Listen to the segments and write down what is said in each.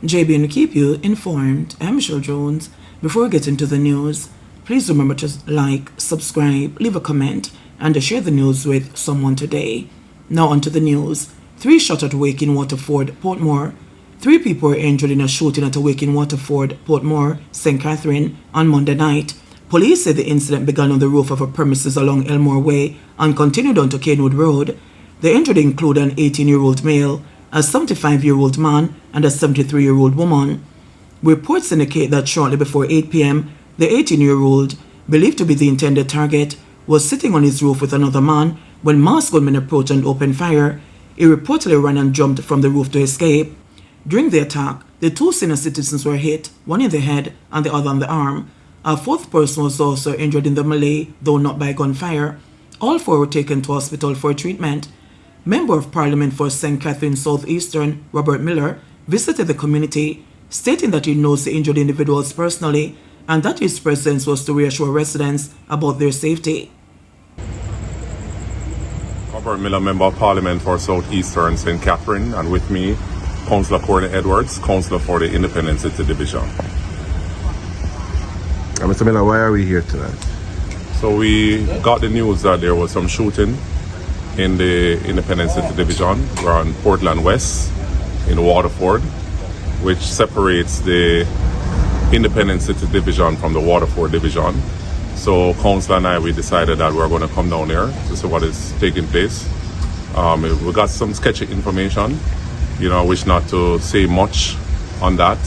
JBNN keep you informed. I'm Michelle Jones. Before we get into the news, please remember to like, subscribe, leave a comment, and to share the news with someone today. Now onto the news. 3 shot at wake in Waterford, Portmore. 3 people were injured in a shooting at a wake in Waterford, Portmore, St. Catherine on Monday night. Police say the incident began on the roof of a premises along Elmore Way and continued on to Canewood Road. The injured include an 18-year-old male, a 75-year-old man, and a 73-year-old woman. Reports indicate that shortly before 8 p.m., the 18-year-old, believed to be the intended target, was sitting on his roof with another man when masked gunmen approached and opened fire. He reportedly ran and jumped from the roof to escape. During the attack, the 2 senior citizens were hit, one in the head and the other on the arm. A 4th person was also injured in the melee, though not by gunfire. All 4 were taken to hospital for treatment. Member of Parliament for St. Catherine South Eastern, Robert Miller, visited the community, stating that he knows the injured individuals personally and that his presence was to reassure residents about their safety. Robert Miller, Member of Parliament for South Eastern St. Catherine, and with me, Councillor Courtney Edwards, Councillor for the Independent City Division. Mr. Miller, why are we here tonight? So we got the news that there was some shooting in the Independent City Division. We're on Portland West in Waterford, which separates the Independent City Division from the Waterford Division. So Council and I, we decided that we're going to come down here to see what is taking place. We got some sketchy information. I wish not to say much on that.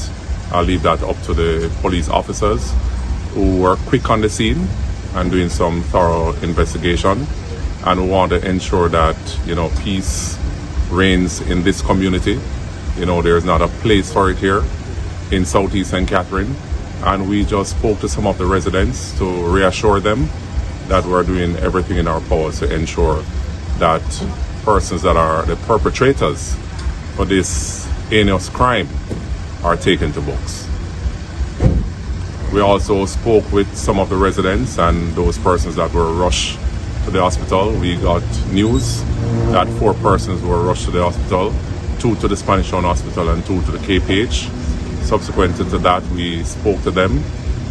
I'll leave that up to the police officers who were quick on the scene and doing some thorough investigation. And we want to ensure that, peace reigns in this community. There's not a place for it here in Southeast St. Catherine. And we just spoke to some of the residents to reassure them that we're doing everything in our power to ensure that persons that are the perpetrators for this heinous crime are taken to books. We also spoke with some of the residents and those persons that were rushed to the hospital. We got news that 4 persons were rushed to the hospital, 2 to the Spanish Town Hospital and 2 to the KPH. Subsequent to that, we spoke to them.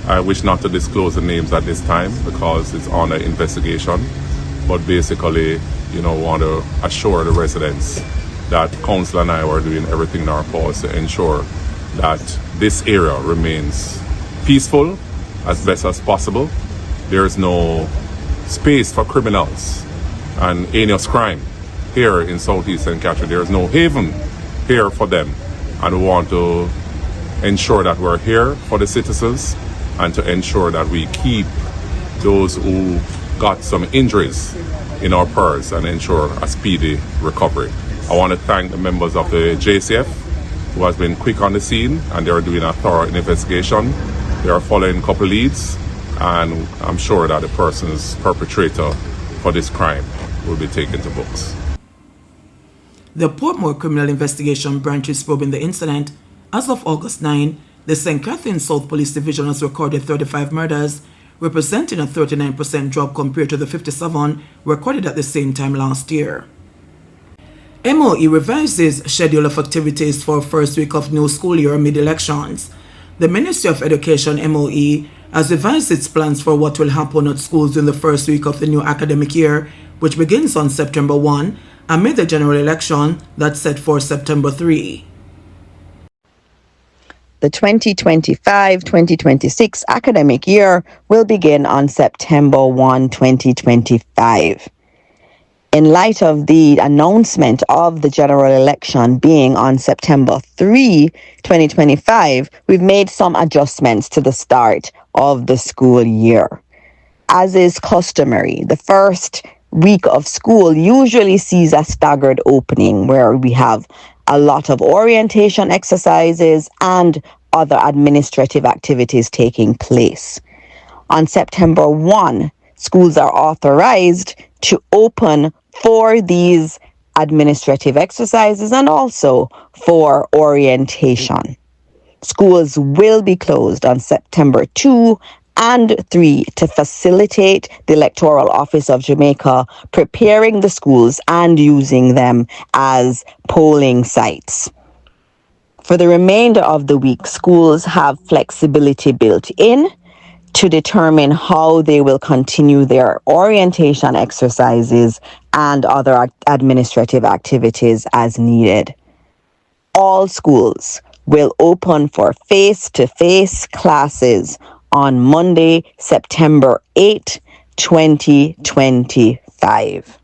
I wish not to disclose the names at this time because it's on an investigation. But basically, want to assure the residents that Council and I are doing everything in our power to ensure that this area remains peaceful as best as possible. There is no space for criminals and heinous crime here in Southeast St. Catherine. There is no haven here for them. And we want to ensure that we're here for the citizens and to ensure that we keep those who got some injuries in our prayers and ensure a speedy recovery. I want to thank the members of the JCF who has been quick on the scene and they are doing a thorough investigation. They are following a couple leads and I'm sure that the person's perpetrator for this crime will be taken to books. The Portmore Criminal Investigation Branch is probing the incident. As of August 9, the St. Catherine South Police Division has recorded 35 murders, representing a 39% drop compared to the 57 recorded at the same time last year. MOE revises schedule of activities for first week of new school year amid elections. The Ministry of Education MOE has revised its plans for what will happen at schools in the first week of the new academic year, which begins on September 1, amid the general election that's set for September 3. The 2025-2026 academic year will begin on September 1, 2025. In light of the announcement of the general election being on September 3, 2025, we've made some adjustments to the start of the school year. As is customary, the first week of school usually sees a staggered opening where we have a lot of orientation exercises and other administrative activities taking place. On September 1, schools are authorized to open for these administrative exercises and also for orientation. Schools will be closed on September 2 and 3 to facilitate the Electoral Office of Jamaica preparing the schools and using them as polling sites. For the remainder of the week, schools have flexibility built in to determine how they will continue their orientation exercises and other administrative activities as needed. All schools will open for face-to-face classes on Monday, September 8, 2025.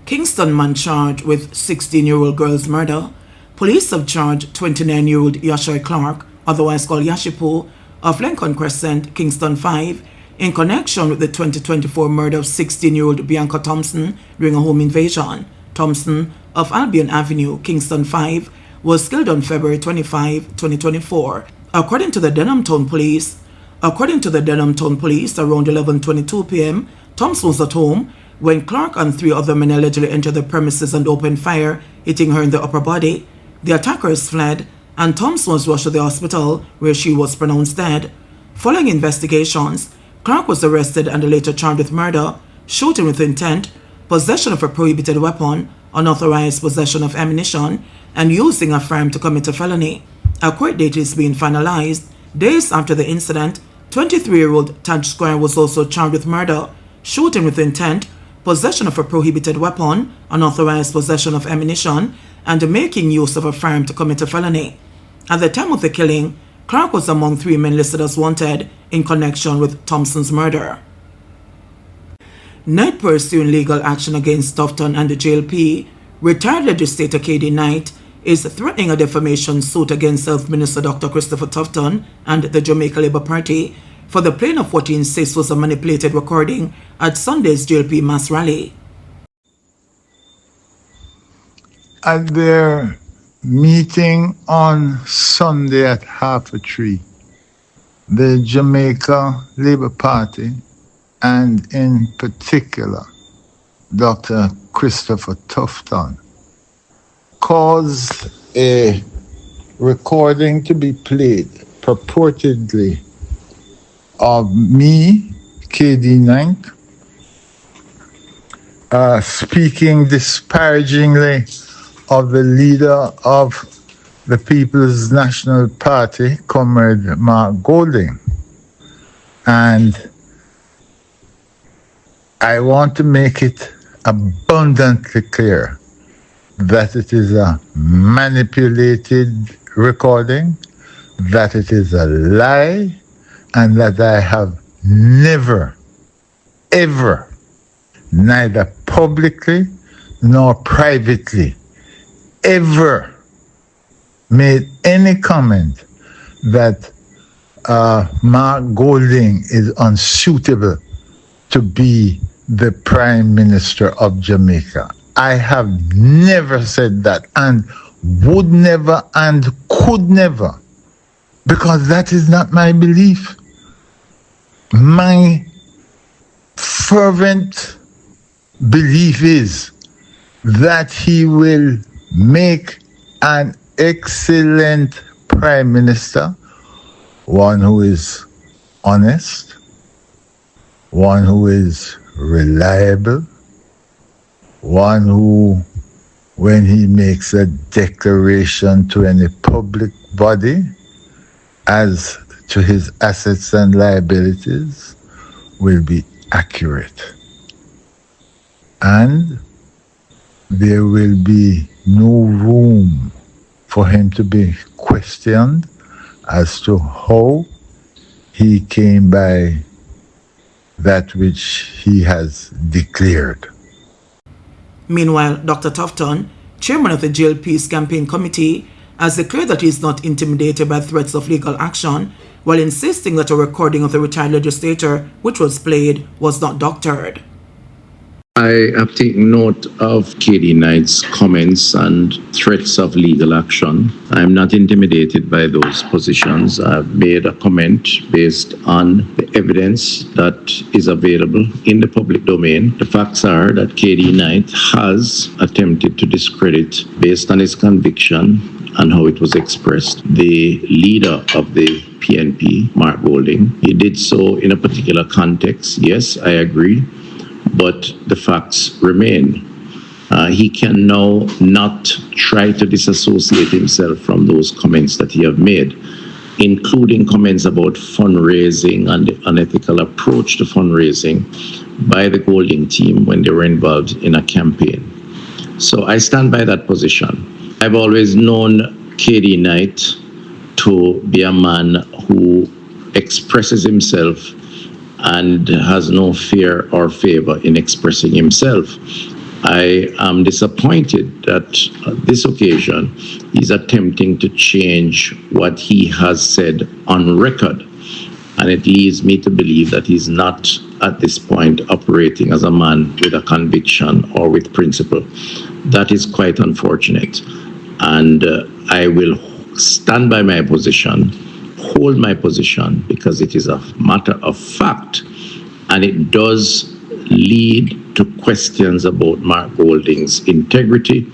Kingston man charged with 16-year-old girl's murder. Police have charged 29-year-old Yashai Clark, otherwise called Yashipo, of Lincoln Crescent, Kingston 5, in connection with the 2024 murder of 16-year-old Bianca Thompson during a home invasion. Thompson, of Albion Avenue, Kingston 5, was killed on February 25, 2024. According to the Denham Town Police, around 11:22 p.m., Thompson was at home when Clark and 3 other men allegedly entered the premises and opened fire, hitting her in the upper body. The attackers fled, and Thompson was rushed to the hospital, where she was pronounced dead. Following investigations, Clark was arrested and later charged with murder, shooting with intent, possession of a prohibited weapon, unauthorized possession of ammunition, and using a firearm to commit a felony. A court date is being finalized. Days after the incident, 23-year-old Taj Squire was also charged with murder, shooting with intent, possession of a prohibited weapon, unauthorized possession of ammunition, and making use of a firearm to commit a felony. At the time of the killing, Clark was among 3 men listed as wanted in connection with Thompson's murder. Knight pursuing legal action against Tufton and the JLP, retired legislator KD Knight is threatening a defamation suit against Health Minister Dr. Christopher Tufton and the Jamaica Labour Party for the claim of what he insists was a manipulated recording at Sunday's JLP mass rally. At their meeting on Sunday at 3:30, the Jamaica Labour Party, and in particular Dr. Christopher Tufton, caused a recording to be played, purportedly, of me, KD Knight, speaking disparagingly of the leader of the People's National Party, Comrade Mark Golding. And I want to make it abundantly clear that it is a manipulated recording, that it is a lie, and that I have never, ever, neither publicly nor privately, ever made any comment that Mark Golding is unsuitable to be the Prime Minister of Jamaica. I have never said that, and would never and could never, because that is not my belief. My fervent belief is that he will make an excellent Prime Minister, one who is honest, one who is reliable, one who, when he makes a declaration to any public body as to his assets and liabilities, will be accurate. And there will be no room for him to be questioned as to how he came by that which he has declared. Meanwhile, Dr. Tufton, chairman of the JLP's campaign committee, has declared that he is not intimidated by threats of legal action, while insisting that a recording of the retired legislator, which was played, was not doctored. I have taken note of KD Knight's comments and threats of legal action. I am not intimidated by those positions. I've made a comment based on the evidence that is available in the public domain. The facts are that KD Knight has attempted to discredit, based on his conviction and how it was expressed, the leader of the PNP, Mark Golding. He did so in a particular context. Yes, I agree. But the facts remain. He can now not try to disassociate himself from those comments that he have made, including comments about fundraising and the unethical approach to fundraising by the Golding team when they were involved in a campaign. So I stand by that position. I've always known KD Knight to be a man who expresses himself and has no fear or favor in expressing himself. I am disappointed that on this occasion he's attempting to change what he has said on record. And it leads me to believe that he's not at this point operating as a man with a conviction or with principle. That is quite unfortunate. And I will stand by my position, hold my position, because it is a matter of fact. And it does lead to questions about Mark Golding's integrity,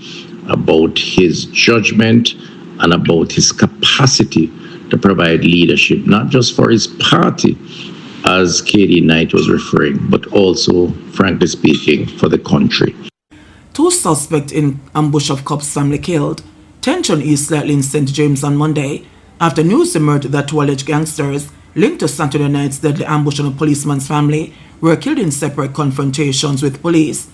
about his judgment, and about his capacity to provide leadership, not just for his party, as KD Knight was referring, but also, frankly speaking, for the country. 2 suspects in ambush of cops family killed. Tension eased slightly in St. James on Monday after news emerged that 2 alleged gangsters linked to Saturday night's deadly ambush on a policeman's family were killed in separate confrontations with police.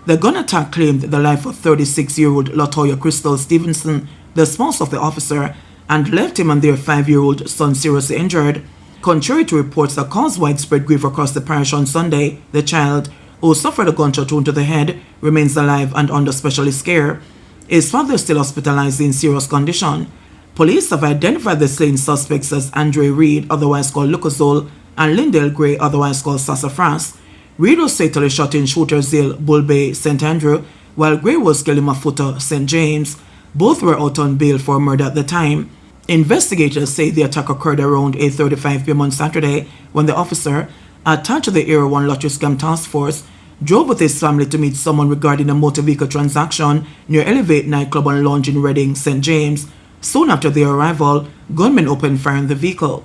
The gun attack claimed the life of 36-year-old LaToya Crystal Stevenson, the spouse of the officer, and left him and their 5-year-old son seriously injured. Contrary to reports that caused widespread grief across the parish on Sunday, the child, who suffered a gunshot wound to the head, remains alive and under specialist care. His father is still hospitalized in serious condition. Police have identified the slain suspects as Andre Reed, otherwise called Lucasol, and Lindell Gray, otherwise called Sassafras. Reed was fatally shot in Shooters Hill, Bull Bay, St. Andrew, while Gray was killed in Mafuta, St. James. Both were out on bail for murder at the time. Investigators say the attack occurred around 8:35 p.m. on Saturday when the officer, attached to the Area 1 Lottery Scam Task Force, drove with his family to meet someone regarding a motor vehicle transaction near Elevate nightclub and lounge in Reading, St. James. Soon after their arrival, gunmen opened fire on the vehicle.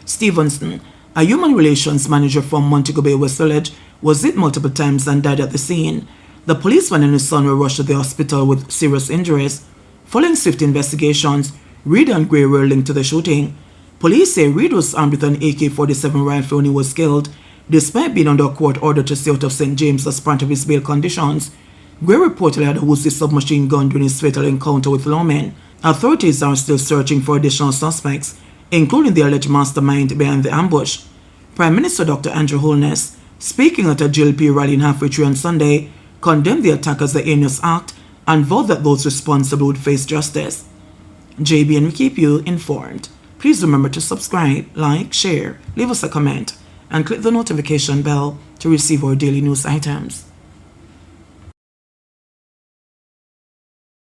Stevenson, a human relations manager from Montego Bay, West Village, was hit multiple times and died at the scene. The policeman and his son were rushed to the hospital with serious injuries. Following swift investigations, Reed and Gray were linked to the shooting. Police say Reed was armed with an AK-47 rifle when he was killed, despite being under a court order to stay out of St. James as part of his bail conditions. Gray reportedly had a Uzi submachine gun during his fatal encounter with lawmen. Authorities are still searching for additional suspects, including the alleged mastermind behind the ambush. Prime Minister Dr. Andrew Holness, speaking at a GLP rally in Halfway Tree on Sunday, condemned the attack as a heinous act and vowed that those responsible would face justice. JBNN will keep you informed. Please remember to subscribe, like, share, leave us a comment, and click the notification bell to receive our daily news items.